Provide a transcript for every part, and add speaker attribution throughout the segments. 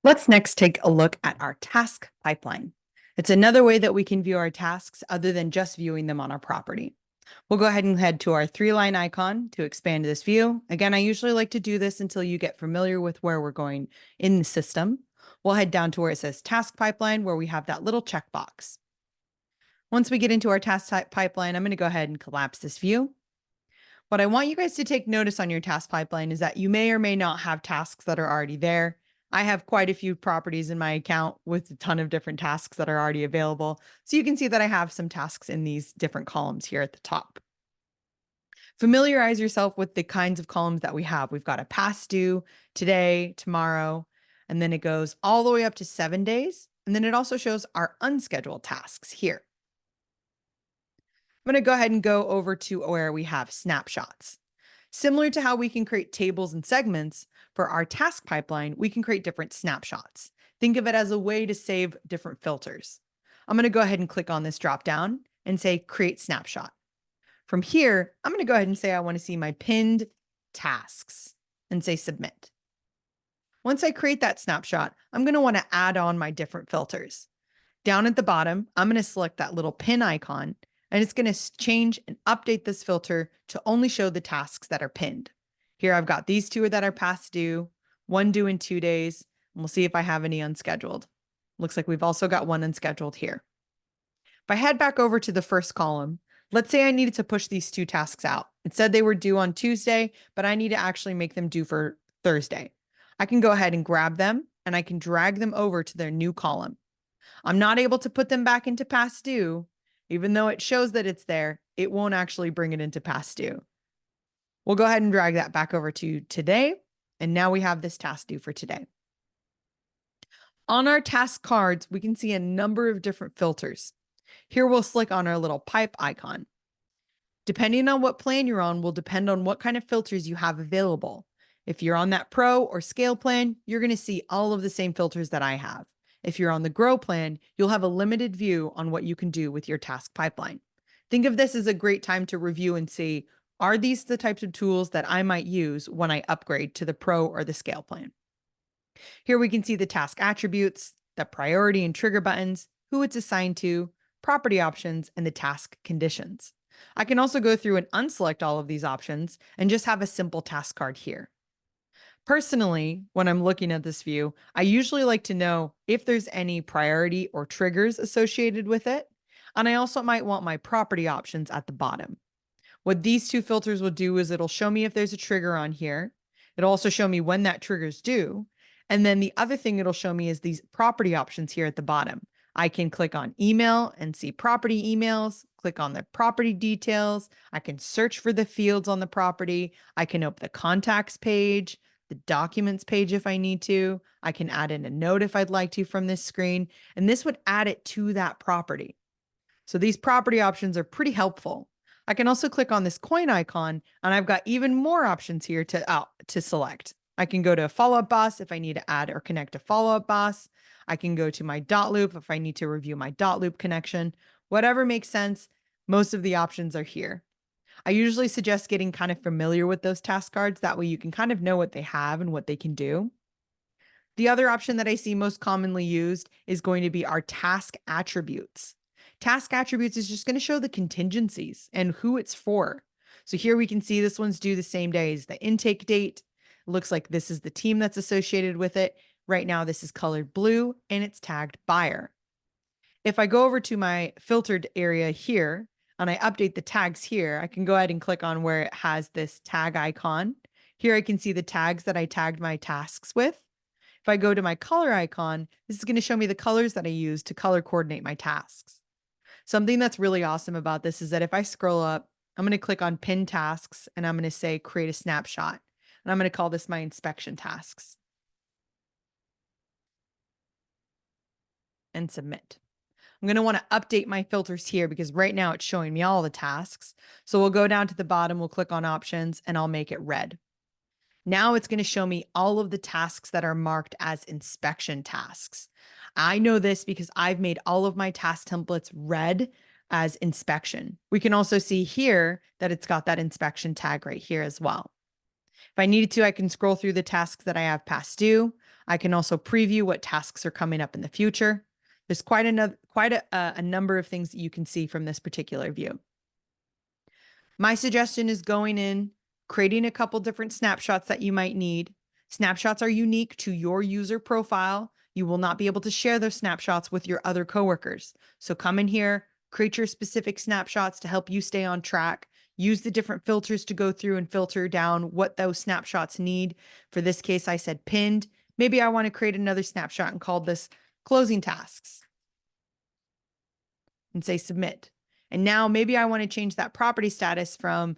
Speaker 1: Let's next take a look at our task pipeline. It's another way that we can view our tasks other than just viewing them on our property. We'll go ahead and head to our 3-line icon to expand this view. Again, I usually like to do this until you get familiar with where we're going in the system. We'll head down to where it says task pipeline, where we have that little checkbox. Once we get into our task pipeline, I'm going to go ahead and collapse this view. What I want you guys to take notice on your task pipeline is that you may or may not have tasks that are already there. I have quite a few properties in my account with a ton of different tasks that are already available. So you can see that I have some tasks in these different columns here at the top. Familiarize yourself with the kinds of columns that we have. We've got a past due, today, tomorrow, and then it goes all the way up to 7 days. And then it also shows our unscheduled tasks here. I'm going to go ahead and go over to where we have snapshots. Similar to how we can create tables and segments, for our task pipeline, we can create different snapshots. Think of it as a way to save different filters. I'm going to go ahead and click on this drop down and say create snapshot. From here, I'm going to go ahead and say I want to see my pinned tasks and say submit. Once I create that snapshot, I'm going to want to add on my different filters. Down at the bottom, I'm going to select that little pin icon, and it's going to change and update this filter to only show the tasks that are pinned. Here I've got these two that are past due, one due in 2 days, and we'll see if I have any unscheduled. Looks like we've also got one unscheduled here. If I head back over to the first column, let's say I needed to push these two tasks out. It said they were due on Tuesday, but I need to actually make them due for Thursday. I can go ahead and grab them and I can drag them over to their new column. I'm not able to put them back into past due. Even though it shows that it's there, it won't actually bring it into past due. We'll go ahead and drag that back over to today. And now we have this task due for today. On our task cards, we can see a number of different filters. Here we'll click on our little pipe icon. Depending on what plan you're on will depend on what kind of filters you have available. If you're on that pro or scale plan, you're going to see all of the same filters that I have. If you're on the grow plan, you'll have a limited view on what you can do with your task pipeline. Think of this as a great time to review and see, are these the types of tools that I might use when I upgrade to the pro or the scale plan? Here we can see the task attributes, the priority and trigger buttons, who it's assigned to, property options, and the task conditions. I can also go through and unselect all of these options and just have a simple task card here. Personally, when I'm looking at this view, I usually like to know if there's any priority or triggers associated with it. And I also might want my property options at the bottom. What these two filters will do is it'll show me if there's a trigger on here. It'll also show me when that trigger's due. And then the other thing it'll show me is these property options here at the bottom. I can click on email and see property emails, click on the property details. I can search for the fields on the property. I can open the contacts page, the documents page if I need to. I can add in a note if I'd like to from this screen, and this would add it to that property. So these property options are pretty helpful. I can also click on this coin icon, and I've got even more options here to select. I can go to a follow-up boss if I need to add or connect a follow-up boss. I can go to my dot loop if I need to review my dot loop connection. Whatever makes sense, most of the options are here. I usually suggest getting kind of familiar with those task cards. That way you can kind of know what they have and what they can do. The other option that I see most commonly used is going to be our task attributes. Task attributes is just going to show the contingencies and who it's for. So here we can see this one's due the same day as the intake date. It looks like this is the team that's associated with it. Right now, this is colored blue and it's tagged buyer. If I go over to my filtered area here and I update the tags here, I can go ahead and click on where it has this tag icon. Here I can see the tags that I tagged my tasks with. If I go to my color icon, this is going to show me the colors that I use to color coordinate my tasks. Something that's really awesome about this is that if I scroll up, I'm going to click on pin tasks and I'm going to say create a snapshot. And I'm going to call this my inspection tasks. And submit. I'm going to want to update my filters here because right now it's showing me all the tasks. So we'll go down to the bottom, we'll click on options, and I'll make it red. Now it's going to show me all of the tasks that are marked as inspection tasks. I know this because I've made all of my task templates red as inspection. We can also see here that it's got that inspection tag right here as well. If I needed to, I can scroll through the tasks that I have past due. I can also preview what tasks are coming up in the future. There's quite a number of things that you can see from this particular view. My suggestion is going in, creating a couple different snapshots that you might need. Snapshots are unique to your user profile. You will not be able to share those snapshots with your other coworkers. So come in here, create your specific snapshots to help you stay on track. Use the different filters to go through and filter down what those snapshots need. For this case, I said pinned. Maybe I want to create another snapshot and call this closing tasks and say submit. And now maybe I want to change that property status from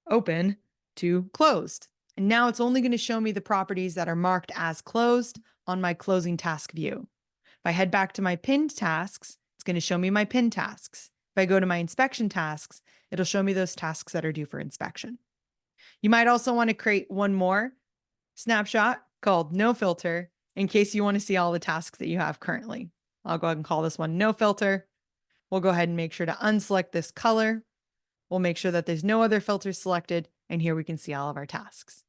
Speaker 1: open to closed. And now it's only going to show me the properties that are marked as closed on my closing task view. If I head back to my pinned tasks, it's going to show me my pinned tasks. If I go to my inspection tasks, it'll show me those tasks that are due for inspection. You might also want to create one more snapshot called no filter in case you want to see all the tasks that you have currently. I'll go ahead and call this one no filter. We'll go ahead and make sure to unselect this color. We'll make sure that there's no other filters selected, and here we can see all of our tasks.